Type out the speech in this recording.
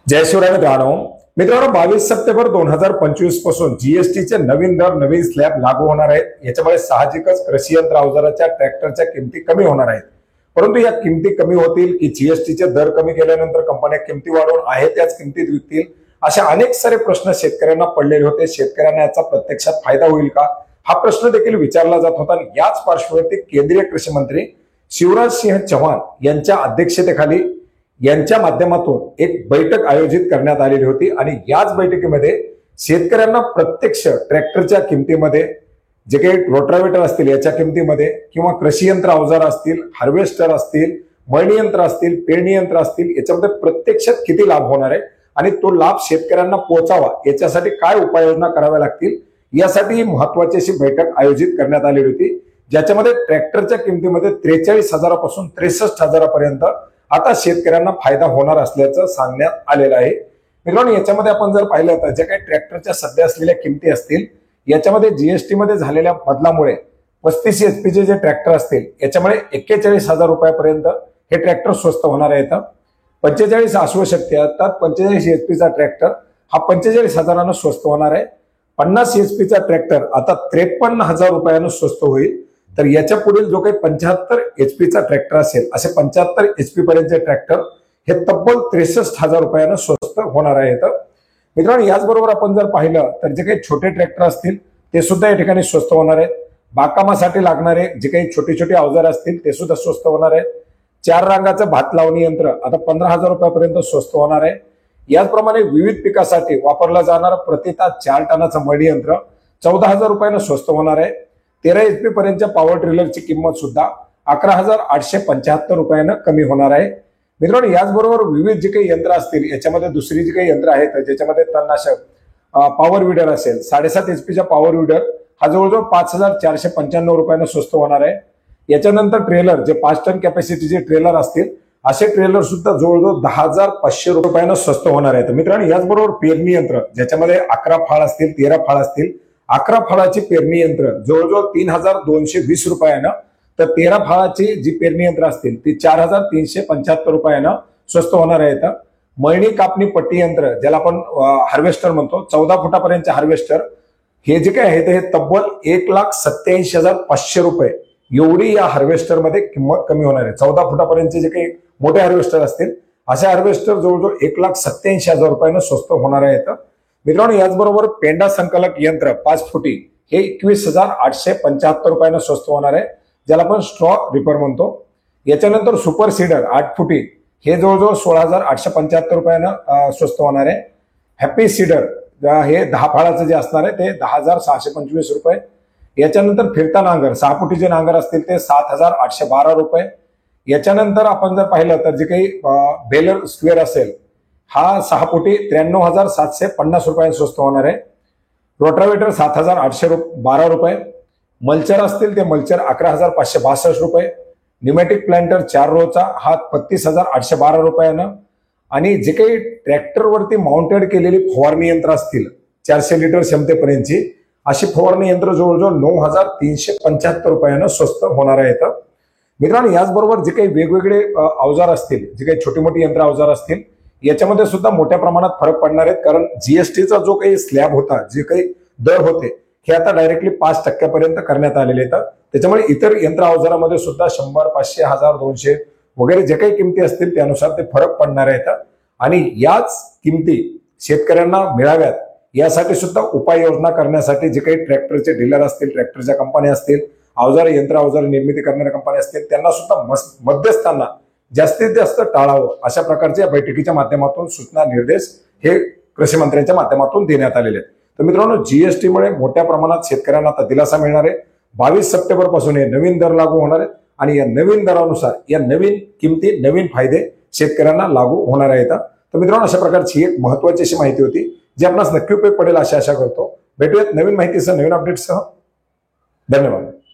जय शिवराय मित्रांनो 22 सप्टेंबर 2025 पासून जीएसटीचे नवीन दर नवीन स्लॅब लागू होणार आहेत। याच्यामुळे साहजिकच कृषी यंत्र अवजाराच्या ट्रॅक्टरच्या किमती कमी होणार आहेत। परंतु या किमती कमी होतील की जीएसटीचे दर कमी केल्यानंतर कंपन्या किमती वाढवून आहे त्याच किमतीत विकतील, अशा अनेक सारे प्रश्न शेतकऱ्यांना पडलेले होते। शेतकऱ्यांना याचा प्रत्यक्षात फायदा होईल का, हा प्रश्न देखील विचारला जात होता। याच पार्श्वभूमीवर केंद्रीय कृषी मंत्री शिवराज सिंह चौहान यांच्या अध्यक्षतेखाली यांच्या माध्यमातून एक बैठक आयोजित करण्यात आलेली होती आणि याच बैठकीमध्ये शेतकऱ्यांना प्रत्यक्ष ट्रॅक्टरच्या किमतीमध्ये, जे काही रोटावेटर असतील याच्या किमतीमध्ये, किंवा कृषी यंत्र अवजार असतील, हार्वेस्टर असतील, मळणी यंत्र असतील, पेरणी यंत्र असतील, याच्यामध्ये प्रत्यक्षात किती लाभ होणार आहे आणि तो लाभ शेतकऱ्यांना पोहोचावा याच्यासाठी काय उपाययोजना कराव्या लागतील, यासाठी ही महत्त्वाची अशी बैठक आयोजित करण्यात आलेली होती। ज्याच्यामध्ये ट्रॅक्टरच्या किमतीमध्ये 43,000 पासून 63,000 पर्यंत आता शेतकऱ्यांना फायदा होणार असल्याचं सांगण्यात आलेलं आहे। मित्रांनो, याच्यामध्ये आपण जर पाहिलं तर जे काही ट्रॅक्टरच्या सध्या असलेल्या किमती असतील, याच्यामध्ये जीएसटी मध्ये झालेल्या बदलामुळे 35 एचपीचे जे ट्रॅक्टर असतील याच्यामुळे 41,000 रुपयापर्यंत हे ट्रॅक्टर स्वस्त होणार आहेत। 45 अश्वशक्ती अर्थात 45 एचपीचा ट्रॅक्टर हा 45,000 स्वस्त होणार आहे। 50 एचपीचा ट्रॅक्टर आता 53,000 रुपयानं स्वस्त होईल। तर याच्या पुढील जो काही 75 एचपीचा ट्रॅक्टर असेल, असे 75 एचपी पर्यंतचे ट्रॅक्टर हे तब्बल 63,000 रुपयानं स्वस्त होणार आहेत। मित्रांनो, याचबरोबर आपण जर पाहिलं तर जे काही छोटे ट्रॅक्टर असतील ते सुद्धा या ठिकाणी स्वस्त होणार आहेत। बागकामासाठी लागणारे जे काही छोटे छोटे अवजार असतील ते सुद्धा स्वस्त होणार आहेत। 4 रांगाचं भात लावणी यंत्र आता 15,000 रुपयापर्यंत स्वस्त होणार आहे। याचप्रमाणे विविध पिकासाठी वापरला जाणारा प्रति तास 4 टनाचं मळणी यंत्र 14,000 रुपयानं स्वस्त होणार आहे। 13 एचपी पर्यंतच्या पॉवर ट्रेलरची किंमत सुद्धा 11,875 रुपयानं कमी होणार आहे। मित्रांनो, याचबरोबर विविध जे काही यंत्र असतील याच्यामध्ये दुसरी जी काही यंत्र आहेत ज्याच्यामध्ये तणनाशक पॉवर विडर असेल, 7.5 एचपीचा पॉवर विडर हा जवळजवळ 5,495 रुपयानं स्वस्त होणार आहे। याच्यानंतर ट्रेलर जे 5 टन कॅपॅसिटीचे ट्रेलर असतील असे ट्रेलर सुद्धा जवळजवळ 10,500 रुपयानं स्वस्त होणार आहेत। मित्रांनो, याचबरोबर पेरणी यंत्र ज्याच्यामध्ये 11 फाळ असतील, 13 फाळ असतील, 11 फाळाची पेरणी यंत्र जवळजवळ 3,220 रुपयानं, तर 13 फाळाची जी पेरणी यंत्र असतील ती 4,375 रुपयानं स्वस्त होणार आहेत। मळणी कापणी पट्टी यंत्र ज्याला आपण हार्वेस्टर म्हणतो, 14 फुटापर्यंतचे हार्वेस्टर हे जे काही आहे ते तब्बल 1,87,500 रुपये एवढी या हार्वेस्टर मध्ये किंमत कमी होणार आहे। 14 फुटापर्यंतचे जे काही मोठे हार्वेस्टर असतील असे हार्वेस्टर जवळजवळ 1,87,000 रुपयानं स्वस्त होणार आहेत। मित्रांनो, याचबरोबर पेंडा संकलक यंत्र 5 फुटी हे 21,875 रुपयानं स्वस्त होणार आहे, ज्याला आपण स्ट्रॉ रिपर म्हणतो। याच्यानंतर सुपर सीडर 8 फुटी हे जवळजवळ 16,875 रुपयानं स्वस्त होणार आहे। हॅपी सीडर हे 10 फाळाचं जे असणार आहे ते 10,625 रुपये। याच्यानंतर फिरता नांगर 6 फुटीचे नांगर असतील ते 7,812 रुपये। याच्यानंतर आपण जर पाहिलं तर जे काही बेलर स्क्वेअर असेल हा 6 फुटी 93,750 रुपयांनी स्वस्त होणार आहे। रोटावेटर 7,812 रुपये। मल्चर असतील ते मल्चर 11,562 रुपये। न्यूमॅटिक प्लांटर 4 रोचा हा 35,812 रुपयानं। आणि जे काही ट्रॅक्टरवरती माउंटेड केलेली फवारणी यंत्र असतील 400 लिटर क्षमतेपर्यंतची अशी फवारणी यंत्र जवळजवळ 9,375 रुपयानं स्वस्त होणार आहेत। मित्रांनो, याचबरोबर जे काही वेगवेगळे अवजार असतील, जे काही छोटी मोठी यंत्र अवजार असतील याच्यामध्ये सुद्धा मोठ्या प्रमाणात फरक पडणार आहेत, कारण जीएसटीचा जो काही स्लॅब होता, जे काही दर होते हे आता डायरेक्टली 5% करण्यात आलेले आहेत। त्याच्यामुळे इतर यंत्र अवजारामध्ये सुद्धा 100, 500, 1000, 200 वगैरे जे काही किमती असतील त्यानुसार ते फरक पडणार आहेत। आणि याच किमती शेतकऱ्यांना मिळाव्यात यासाठी सुद्धा उपाययोजना करण्यासाठी जे काही ट्रॅक्टरचे डीलर असतील, ट्रॅक्टरच्या कंपन्या असतील, यंत्र अवजार निर्मिती करणाऱ्या कंपन्या असतील, त्यांना सुद्धा मध्यस्थांना जास्तीत जास्त टाळावं अशा प्रकारच्या बैठकीच्या माध्यमातून सूचना निर्देश हे कृषी मंत्र्यांच्या माध्यमातून देण्यात आलेले आहेत। तर मित्रांनो, जीएसटी मुळे मोठ्या प्रमाणात शेतकऱ्यांना आता दिलासा मिळणार आहे। 22 सप्टेंबर पासून हे नवीन दर लागू होणार आहेत आणि या नवीन दरानुसार या नवीन किमती, नवीन फायदे शेतकऱ्यांना लागू होणार आहेत। तर मित्रांनो, अशा प्रकारची एक महत्त्वाची अशी माहिती होती जी आपणास नक्की उपयोग पडेल अशी आशा करतो। भेटूयात नवीन माहितीसह, नवीन अपडेट्ससह। धन्यवाद।